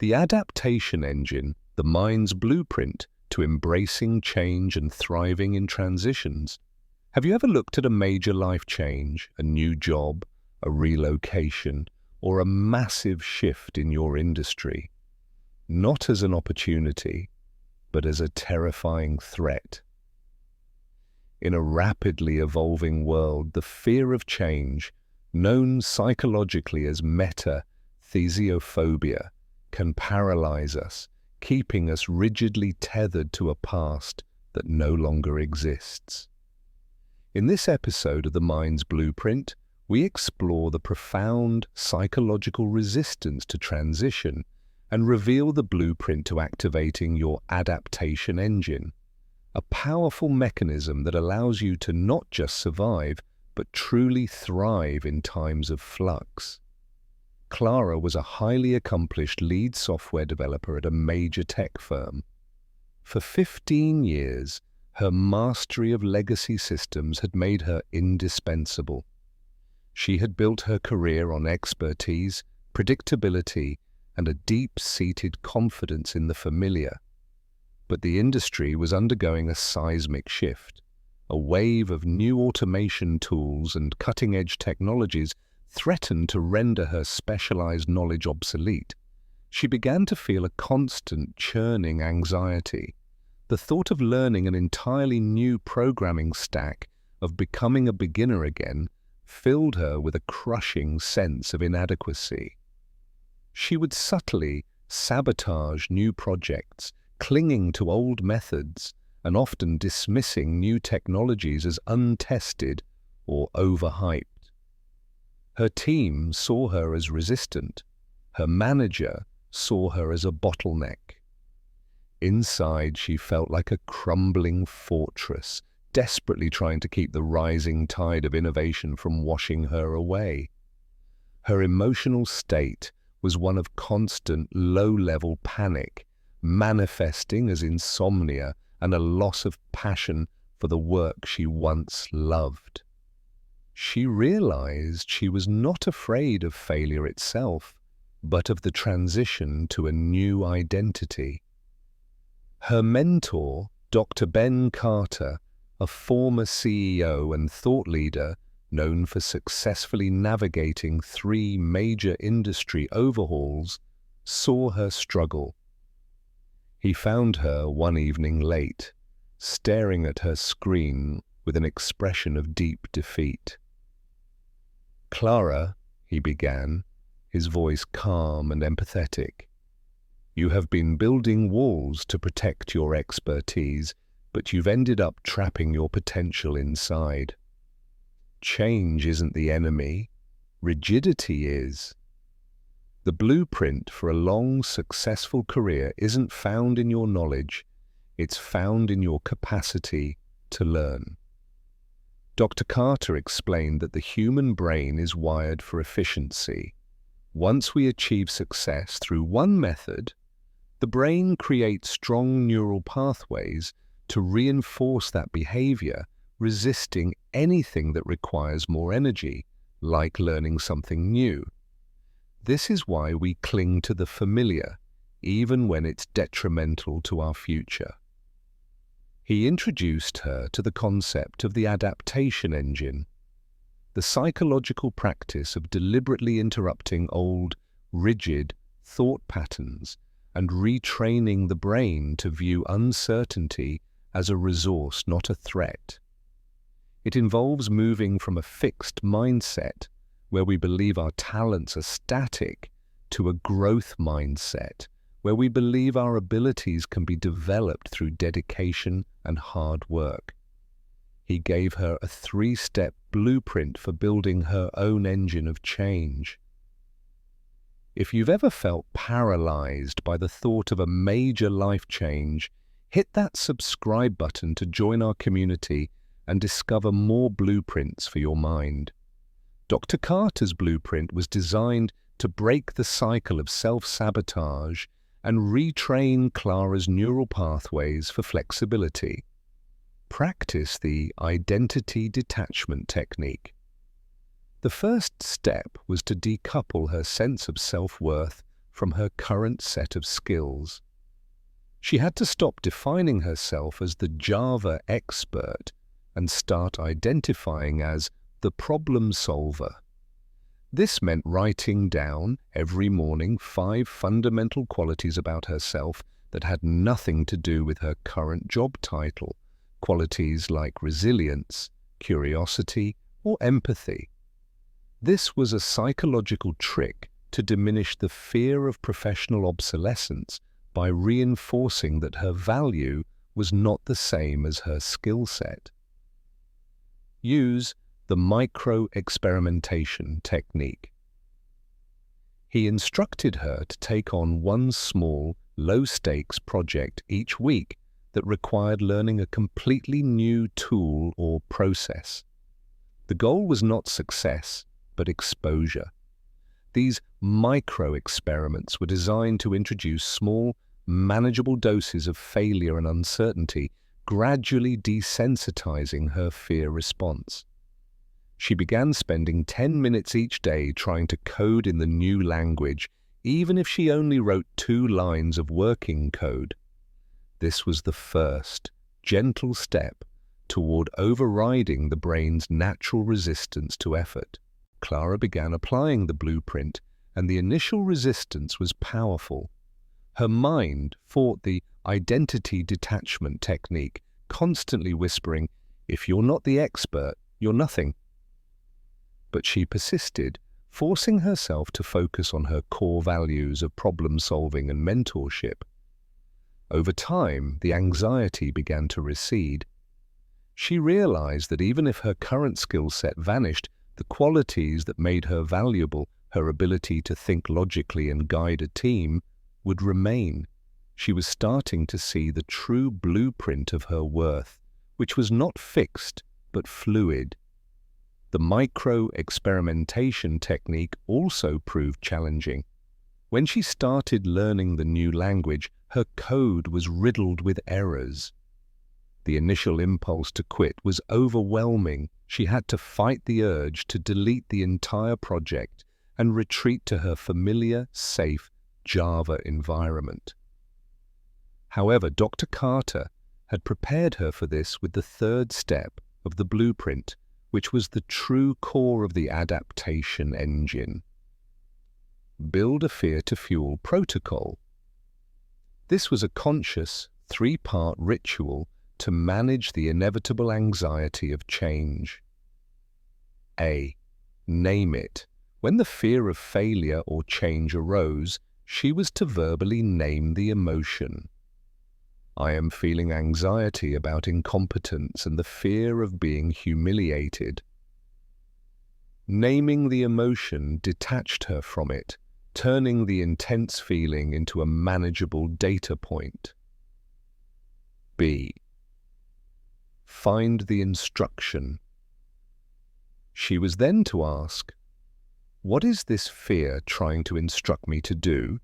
The Adaptation Engine, the mind's blueprint to embracing change and thriving in transitions. Have you ever looked at a major life change, a new job, a relocation, or a massive shift in your industry, not as an opportunity, but as a terrifying threat? In a rapidly evolving world, the fear of change, known psychologically as metathesiophobia, can paralyze us, keeping us rigidly tethered to a past that no longer exists. In this episode of The Mind's Blueprint, we explore the profound psychological resistance to transition and reveal the blueprint to activating your adaptation engine, a powerful mechanism that allows you to not just survive, but truly thrive in times of flux. Clara was a highly accomplished lead software developer at a major tech firm. For 15 years, her mastery of legacy systems had made her indispensable. She had built her career on expertise, predictability, and a deep-seated confidence in the familiar. But the industry was undergoing a seismic shift. A wave of new automation tools and cutting-edge technologies threatened to render her specialized knowledge obsolete. She began to feel a constant churning anxiety. The thought of learning an entirely new programming stack, of becoming a beginner again, filled her with a crushing sense of inadequacy. She would subtly sabotage new projects, clinging to old methods, and often dismissing new technologies as untested or overhyped. Her team saw her as resistant. Her manager saw her as a bottleneck. Inside, she felt like a crumbling fortress, desperately trying to keep the rising tide of innovation from washing her away. Her emotional state was one of constant low-level panic, manifesting as insomnia and a loss of passion for the work she once loved. She realized she was not afraid of failure itself, but of the transition to a new identity. Her mentor, Dr. Ben Carter, a former CEO and thought leader known for successfully navigating 3 major industry overhauls, saw her struggle. He found her one evening late, staring at her screen with an expression of deep defeat. "Clara," he began, his voice calm and empathetic, "you have been building walls to protect your expertise, but you've ended up trapping your potential inside. Change isn't the enemy, rigidity is. The blueprint for a long, successful career isn't found in your knowledge, it's found in your capacity to learn." Dr. Carter explained that the human brain is wired for efficiency. Once we achieve success through one method, the brain creates strong neural pathways to reinforce that behavior, resisting anything that requires more energy, like learning something new. This is why we cling to the familiar, even when it's detrimental to our future. He introduced her to the concept of the adaptation engine, the psychological practice of deliberately interrupting old, rigid thought patterns and retraining the brain to view uncertainty as a resource, not a threat. It involves moving from a fixed mindset, where we believe our talents are static, to a growth mindset, where we believe our abilities can be developed through dedication and hard work. He gave her a 3-step blueprint for building her own engine of change. If you've ever felt paralyzed by the thought of a major life change, hit that subscribe button to join our community and discover more blueprints for your mind. Dr. Carter's blueprint was designed to break the cycle of self-sabotage and retrain Clara's neural pathways for flexibility. Practice the identity detachment technique. The first step was to decouple her sense of self-worth from her current set of skills. She had to stop defining herself as the Java expert and start identifying as the problem solver. This meant writing down every morning 5 fundamental qualities about herself that had nothing to do with her current job title, qualities like resilience, curiosity, or empathy. This was a psychological trick to diminish the fear of professional obsolescence by reinforcing that her value was not the same as her skill set. Use the micro-experimentation technique. He instructed her to take on one small, low-stakes project each week that required learning a completely new tool or process. The goal was not success, but exposure. These micro-experiments were designed to introduce small, manageable doses of failure and uncertainty, gradually desensitizing her fear response. She began spending 10 minutes each day trying to code in the new language, even if she only wrote 2 lines of working code. This was the first, gentle step toward overriding the brain's natural resistance to effort. Clara began applying the blueprint, and the initial resistance was powerful. Her mind fought the identity detachment technique, constantly whispering, "If you're not the expert, you're nothing." But she persisted, forcing herself to focus on her core values of problem-solving and mentorship. Over time, the anxiety began to recede. She realized that even if her current skill set vanished, the qualities that made her valuable, her ability to think logically and guide a team, would remain. She was starting to see the true blueprint of her worth, which was not fixed, but fluid. The micro-experimentation technique also proved challenging. When she started learning the new language, her code was riddled with errors. The initial impulse to quit was overwhelming. She had to fight the urge to delete the entire project and retreat to her familiar, safe Java environment. However, Dr. Carter had prepared her for this with the 3rd step of the blueprint, which was the true core of the Adaptation Engine. Build a fear-to-fuel protocol. This was a conscious, 3-part ritual to manage the inevitable anxiety of change. A. Name it. When the fear of failure or change arose, she was to verbally name the emotion. I am feeling anxiety about incompetence and the fear of being humiliated. Naming the emotion detached her from it, turning the intense feeling into a manageable data point. B. Find the instruction. She was then to ask, "What is this fear trying to instruct me to do?"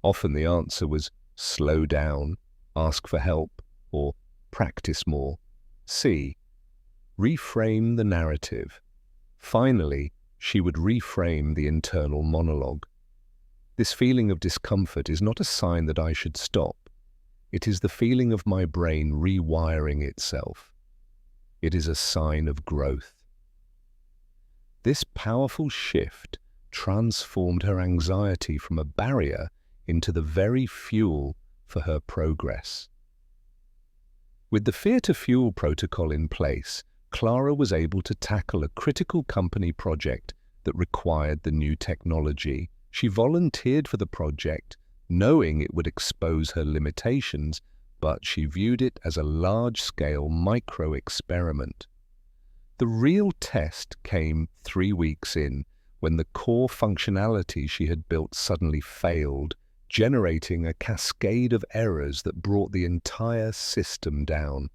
Often the answer was, "Slow down, ask for help," or "practice more." C. Reframe the narrative. Finally, she would reframe the internal monologue. This feeling of discomfort is not a sign that I should stop. It is the feeling of my brain rewiring itself. It is a sign of growth. This powerful shift transformed her anxiety from a barrier into the very fuel for her progress. With the fear-to-fuel protocol in place, Clara was able to tackle a critical company project that required the new technology. She volunteered for the project, knowing it would expose her limitations, but she viewed it as a large-scale micro-experiment. The real test came 3 weeks in, when the core functionality she had built suddenly failed, generating a cascade of errors that brought the entire system down.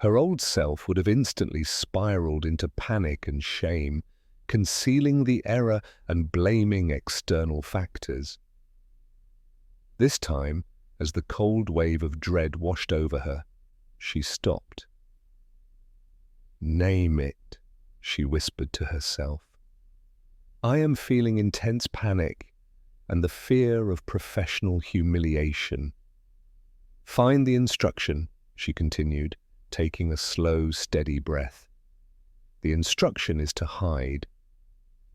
Her old self would have instantly spiraled into panic and shame, concealing the error and blaming external factors. This time, as the cold wave of dread washed over her, she stopped. "Name it," she whispered to herself. "I am feeling intense panic. and the fear of professional humiliation. "Find the instruction," she continued, taking a slow, steady breath. "The instruction is to hide,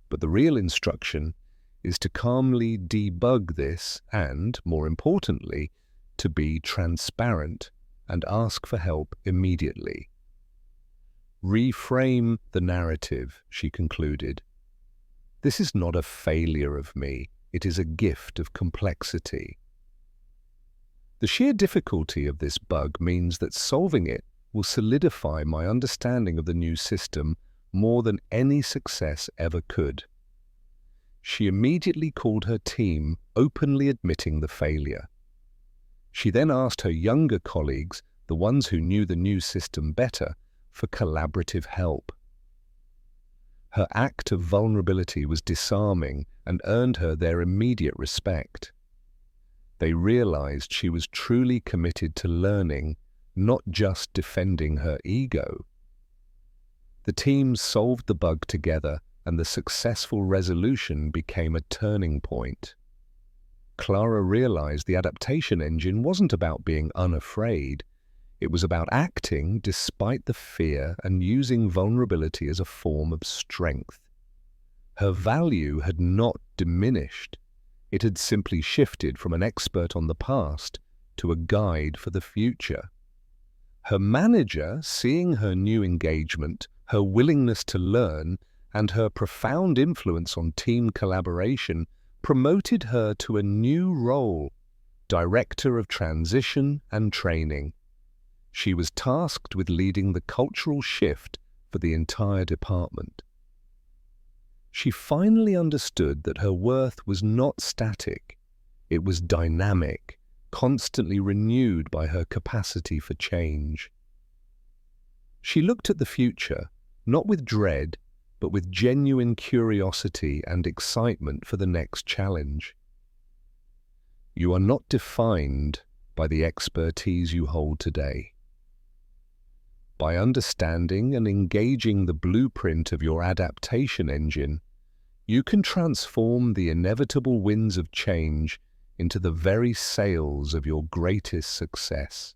but the real instruction is to calmly debug this and, more importantly, to be transparent and ask for help immediately. Reframe the narrative," she concluded. "This is not a failure of me, it is a gift of complexity." The sheer difficulty of this bug means that solving it will solidify my understanding of the new system more than any success ever could. She immediately called her team, openly admitting the failure. She then asked her younger colleagues, the ones who knew the new system better, for collaborative help. Her act of vulnerability was disarming and earned her their immediate respect. They realized she was truly committed to learning, not just defending her ego. The teams solved the bug together, and the successful resolution became a turning point. Clara realized the adaptation engine wasn't about being unafraid. It was about acting despite the fear and using vulnerability as a form of strength. Her value had not diminished. It had simply shifted from an expert on the past to a guide for the future. Her manager, seeing her new engagement, her willingness to learn, and her profound influence on team collaboration, promoted her to a new role, Director of Transition and Training. She was tasked with leading the cultural shift for the entire department. She finally understood that her worth was not static. It was dynamic, constantly renewed by her capacity for change. She looked at the future, not with dread, but with genuine curiosity and excitement for the next challenge. You are not defined by the expertise you hold today. By understanding and engaging the blueprint of your adaptation engine, you can transform the inevitable winds of change into the very sails of your greatest success.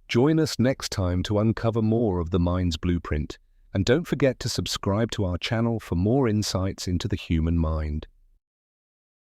Join us next time to uncover more of the mind's blueprint, and don't forget to subscribe to our channel for more insights into the human mind.